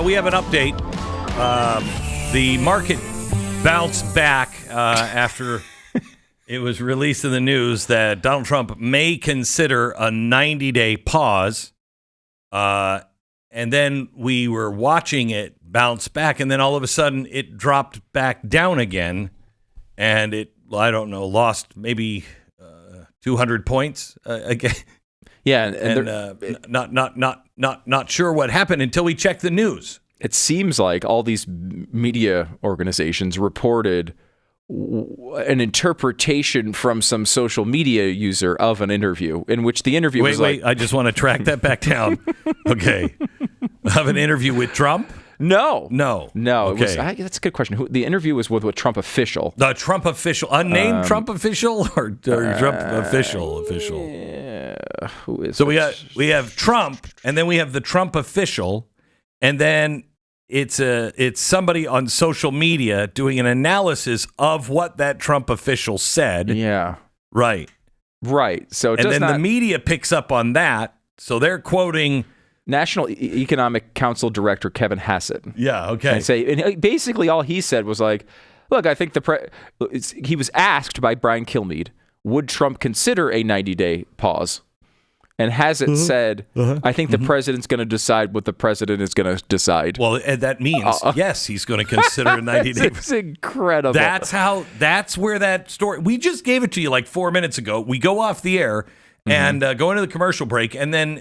we have an update. The market bounced back after it was released in the news that Donald Trump may consider a 90-day pause. And then we were watching it bounce back, and then all of a sudden it dropped back down again, and it, I don't know, lost maybe 200 points again. Yeah, and not sure what happened until we checked the news. It seems like all these media organizations reported an interpretation from some social media user of an interview in which the interview was like... Wait, I just want to track that back down. Okay. Have an interview with Trump? No. Okay. That's a good question. The interview was with a Trump official. The Trump official, unnamed Trump official, or Trump official? Yeah. Who is? So we have Trump, and then we have the Trump official, and then it's somebody on social media doing an analysis of what that Trump official said. Yeah. Right. So the media picks up on that. So they're quoting National Economic Council Director Kevin Hassett. Yeah, okay. And basically all he said was like, look, I think he was asked by Brian Kilmeade, would Trump consider a 90-day pause? And Hassett said, I think the president's going to decide what the president is going to decide. Well, that means, yes, he's going to consider a 90-day. It's incredible. That's where that story, we just gave it to you like 4 minutes ago. We go off the air and go into the commercial break, and then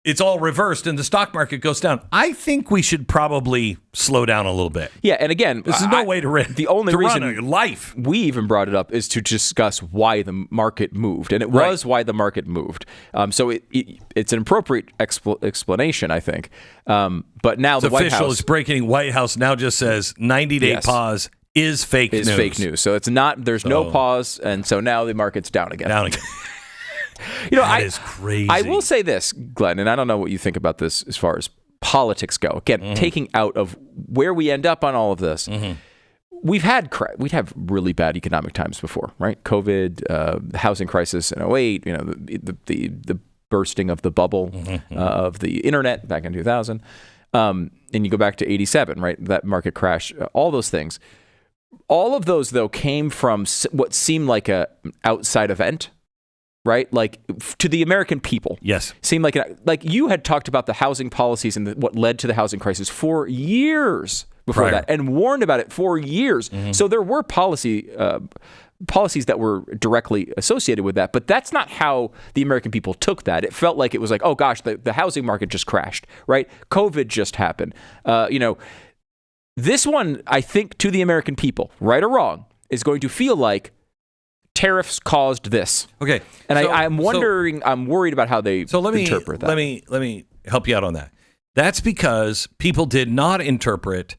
it's all reversed and the stock market goes down. I think we should probably slow down a little bit. Yeah, and again, this is no way to run. The only reason run a life we even brought it up is to discuss why the market moved, and it was why the market moved. So it's an appropriate explanation, I think. But now the White House is breaking. White House now just says 90-day pause is fake news. Is fake news. So it's not. There's no pause, and so now the market's down again. That is crazy. I will say this, Glenn, and I don't know what you think about this as far as politics go. Again, taking out of where we end up on all of this, we'd have really bad economic times before, right? COVID, the housing crisis in 2008, the bursting of the bubble of the internet back in 2000, and you go back to 87, right? That market crash, all those things. All of those, though, came from what seemed like an outside event. Right, like to the American people, yes, seemed like you had talked about the housing policies and what led to the housing crisis for years before that, and warned about it for years. So there were policies that were directly associated with that, but that's not how the American people took that. It felt like it was like, oh gosh, the housing market just crashed, right? COVID just happened. This one, I think, to the American people, right or wrong, is going to feel like tariffs caused this. Okay. And I'm worried about how they interpret that. Let me help you out on that. That's because people did not interpret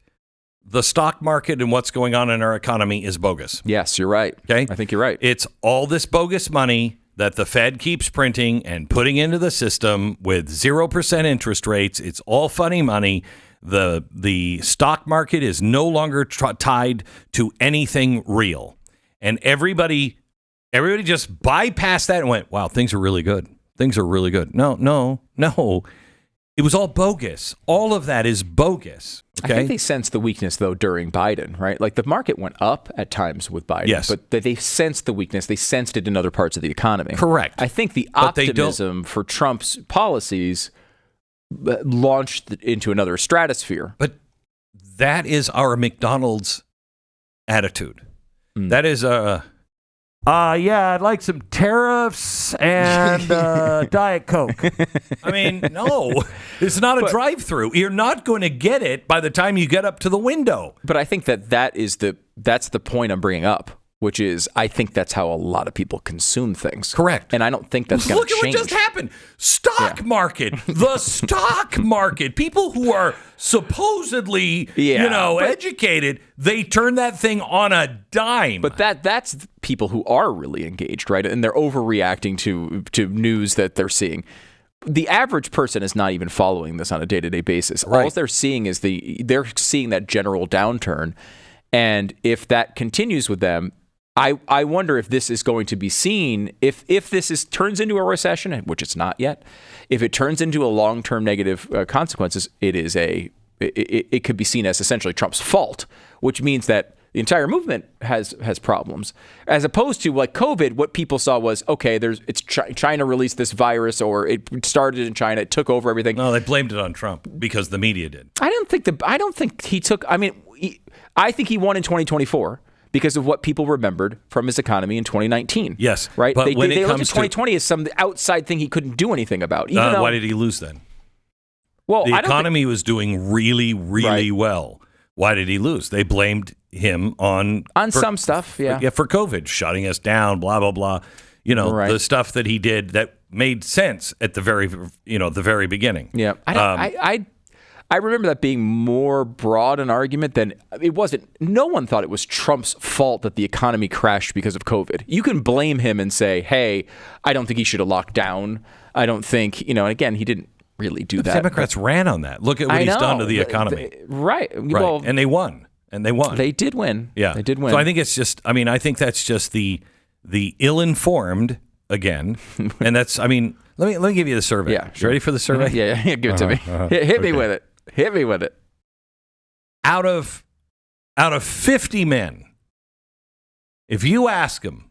the stock market and what's going on in our economy is bogus. Yes, you're right. Okay. I think you're right. It's all this bogus money that the Fed keeps printing and putting into the system with 0% interest rates. It's all funny money. The stock market is no longer tied to anything real. And everybody just bypassed that and went, wow, things are really good. Things are really good. No. It was all bogus. All of that is bogus. Okay? I think they sensed the weakness, though, during Biden, right? Like the market went up at times with Biden. Yes. But they sensed the weakness. They sensed it in other parts of the economy. Correct. I think the optimism for Trump's policies launched into another stratosphere. But that is our McDonald's attitude. That is I'd like some tariffs and Diet Coke. I mean, no, it's not a drive-through. You're not going to get it by the time you get up to the window. But I think that's the point I'm bringing up, which is I think that's how a lot of people consume things. Correct. And I don't think that's going to change. Look at what just happened. Stock market. The stock market. People who are supposedly, educated, they turn that thing on a dime. But that's people who are really engaged, right? And they're overreacting to news that they're seeing. The average person is not even following this on a day-to-day basis. Right. All they're seeing is they're seeing that general downturn. And if that continues with them, I wonder if this is going to be seen, if this turns into a recession, which it's not yet, if it turns into a long-term negative consequences, it is a it could be seen as essentially Trump's fault, which means that the entire movement has problems, as opposed to like COVID. What people saw was, okay, China released this virus, or it started in China, it took over everything. No, they blamed it on Trump because the media did. I don't think he took. I mean, I think he won in 2024 because of what people remembered from his economy in 2019. Yes, right. But they when looked it at comes 2020 as some outside thing he couldn't do anything about. Even why did he lose then? Well, the economy was doing really, really well. Why did he lose? They blamed him on some stuff, for COVID, shutting us down, blah blah blah. The stuff that he did that made sense at the very beginning. Yeah, I remember that being more broad an argument than it wasn't. No one thought it was Trump's fault that the economy crashed because of COVID. You can blame him and say, "Hey, I don't think he should have locked down. I don't think And again, he didn't really do that. Democrats ran on that. Look at what he's done to the economy. Right. Well, and they won. They did win. Yeah. They did win. So I think it's just, I think that's just the ill-informed again. And that's, let me give you the survey. Yeah. Sure. You ready for the survey? Yeah. Give it to me. Hit me with it. Hit me with it. Out of 50 men, if you ask them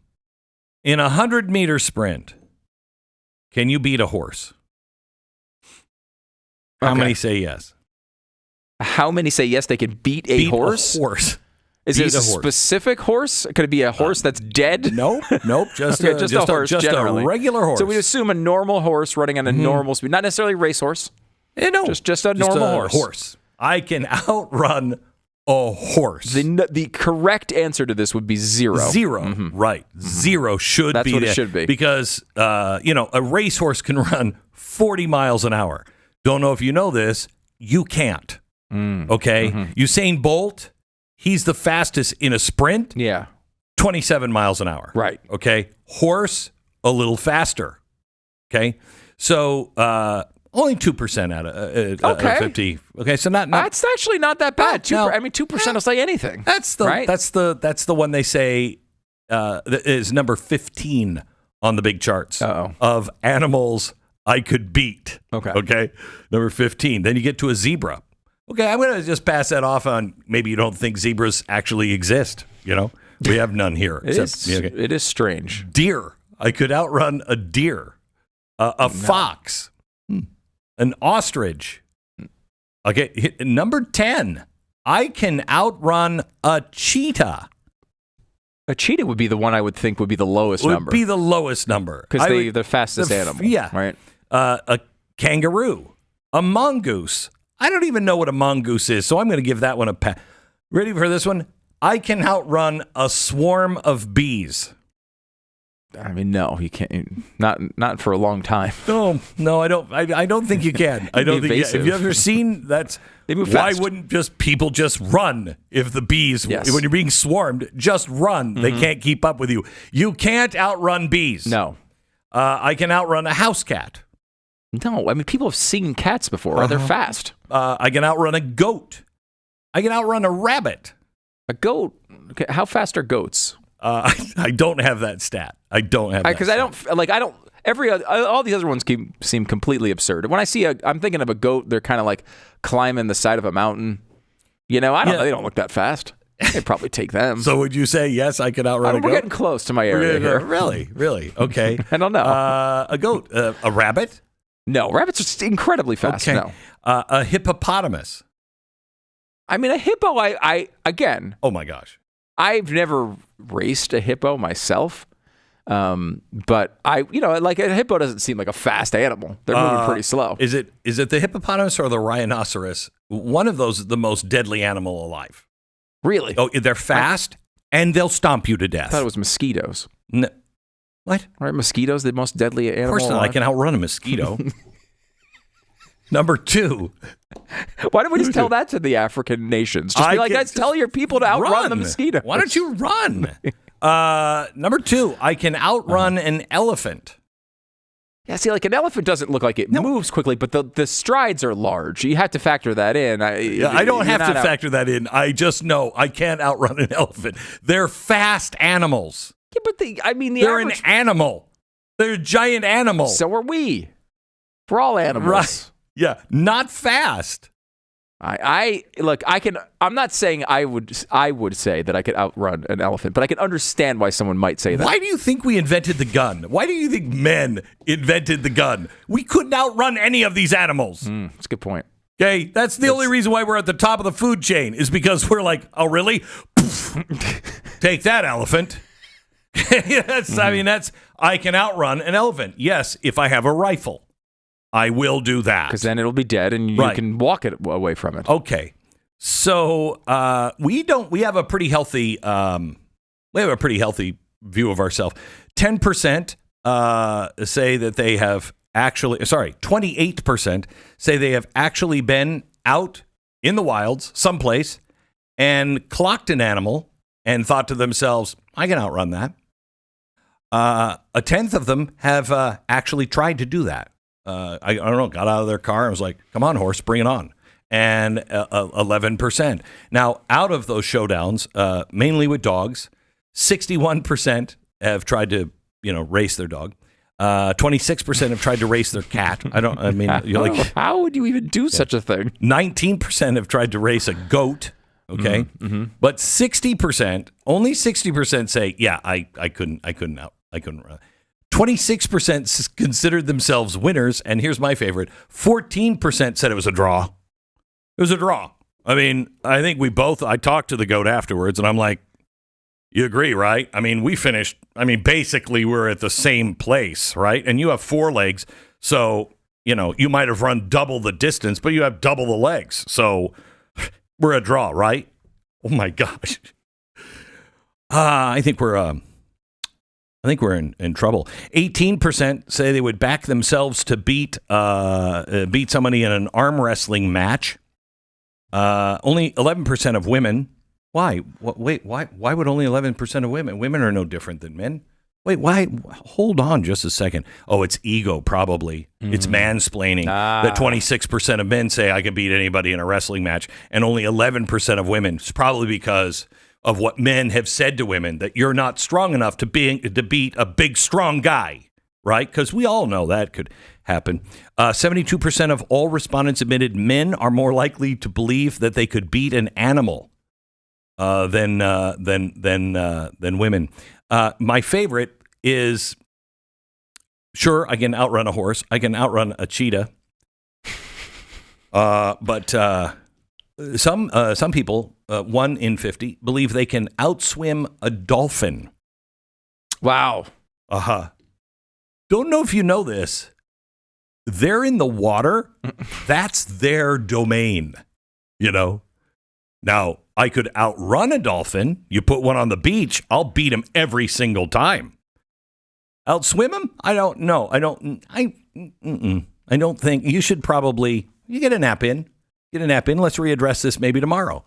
in a 100-meter sprint, can you beat a horse? How many say yes? How many say yes? They can beat a horse. A horse. Is it a specific horse? Could it be a horse that's dead? Nope. Just a horse. Just generally. A regular horse. So we assume a normal horse running on a normal speed, not necessarily a racehorse. No, just a normal horse. I can outrun a horse. The correct answer to this would be zero. Zero. Mm-hmm. Right. Mm-hmm. Zero should That's be. That's what it should be. Because a racehorse can run 40 miles an hour. Don't know if you know this. You can't. Okay? Mm-hmm. Usain Bolt, he's the fastest in a sprint. Yeah. 27 miles an hour. Right. Okay? Horse, a little faster. Okay? So, only 2% out of 50. Okay, so not that's actually not that bad. 2% will say anything. That's the one they say that is number 15 on the big charts of animals I could beat. Okay, number 15. Then you get to a zebra. Okay, I'm going to just pass that off on maybe you don't think zebras actually exist. We have none here. It is strange. Deer. I could outrun a deer. A fox. An ostrich. Okay, number 10. I can outrun a cheetah. A cheetah would be the one I would think would be the lowest number. Would be the lowest number. Because they're the fastest animal. Yeah. Right. A kangaroo. A mongoose. I don't even know what a mongoose is, so I'm going to give that one a pass. Ready for this one? I can outrun a swarm of bees. No, you can't. Not for a long time. No, I don't. I don't think you can. I don't think. Have you ever seen that? They move Why fast. wouldn't people just run if the bees? Yes. When you're being swarmed, just run. They can't keep up with you. You can't outrun bees. No. I can outrun a house cat. No, people have seen cats before. They're fast. I can outrun a goat. I can outrun a rabbit. A goat. Okay, how fast are goats? I don't have that stat. I don't have that because I don't. All the other ones seem completely absurd. When I'm thinking of a goat. They're kind of like climbing the side of a mountain. They don't look that fast. They'd probably take them. So would you say yes? I could outrun a goat. We're getting close to my area here. Really? Okay. I don't know. A goat. A rabbit. No, rabbits are incredibly fast. Okay. No. A hippopotamus. A hippo. Again. Oh my gosh. I've never raced a hippo myself, but a hippo doesn't seem like a fast animal. They're moving pretty slow. Is it the hippopotamus or the rhinoceros? One of those is the most deadly animal alive. Really? Oh, they're fast and they'll stomp you to death. I thought it was mosquitoes. No. What? Right, mosquitoes, the most deadly animal. Of course not. alive? I can outrun a mosquito. Number 2. Why don't we just tell that to the African nations? Just be like, guys, tell your people to outrun the mosquito. Why don't you run? Number 2, I can outrun an elephant. Yeah, see, like an elephant doesn't look like it moves quickly, but the strides are large. You have to factor that in. I don't have to factor that in. I just know I can't outrun an elephant. They're fast animals. Yeah, but they're an animal. They're a giant animal. So are we. We're all animals. Right. Yeah, not fast. I look. I'm not saying I would say that I could outrun an elephant, but I can understand why someone might say that. Why do you think we invented the gun? Why do you think men invented the gun? We couldn't outrun any of these animals. That's a good point. Okay, that's the only reason why we're at the top of the food chain is because we're like, oh really? Take that, elephant. I can outrun an elephant. Yes, if I have a rifle. I will do that. Because then it'll be dead and you can walk it away from it. Okay. So we have a pretty healthy view of ourselves. 10% say that they have 28% say they have actually been out in the wilds someplace and clocked an animal and thought to themselves, I can outrun that. A tenth of them have actually tried to do that. I don't know, got out of their car and was like, come on, horse, bring it on. And 11%. Now, out of those showdowns, mainly with dogs, 61% have tried to, race their dog. 26% have tried to race their cat. How would you even do such a thing? 19% have tried to race a goat. Okay. Mm-hmm. But only 60% say, yeah, I couldn't run. 26% considered themselves winners, and here's my favorite. 14% said it was a draw. It was a draw. I mean, I think I talked to the goat afterwards, and I'm like, you agree, right? I mean, we finished, basically we're at the same place, right? And you have 4 legs, so, you might have run double the distance, but you have double the legs. So we're a draw, right? Oh, my gosh. I think we're in trouble. 18% say they would back themselves to beat somebody in an arm wrestling match. Only 11% of women. Why? Wait, why would only 11% of women? Women are no different than men. Wait, why? Hold on just a second. Oh, it's ego, probably. Mm-hmm. It's mansplaining. That 26% of men say I could beat anybody in a wrestling match, and only 11% of women. It's probably because of what men have said to women, that you're not strong enough to beat a big, strong guy, right? Because we all know that could happen. 72% of all respondents admitted men are more likely to believe that they could beat an animal than women. My favorite is, sure, I can outrun a horse. I can outrun a cheetah. But some people, 1 in 50, believe they can outswim a dolphin. Wow. Don't know if you know this. They're in the water. That's their domain, Now, I could outrun a dolphin. You put one on the beach, I'll beat him every single time. Outswim him? I don't know. I don't think you should probably, you get a nap in. Let's readdress this maybe tomorrow.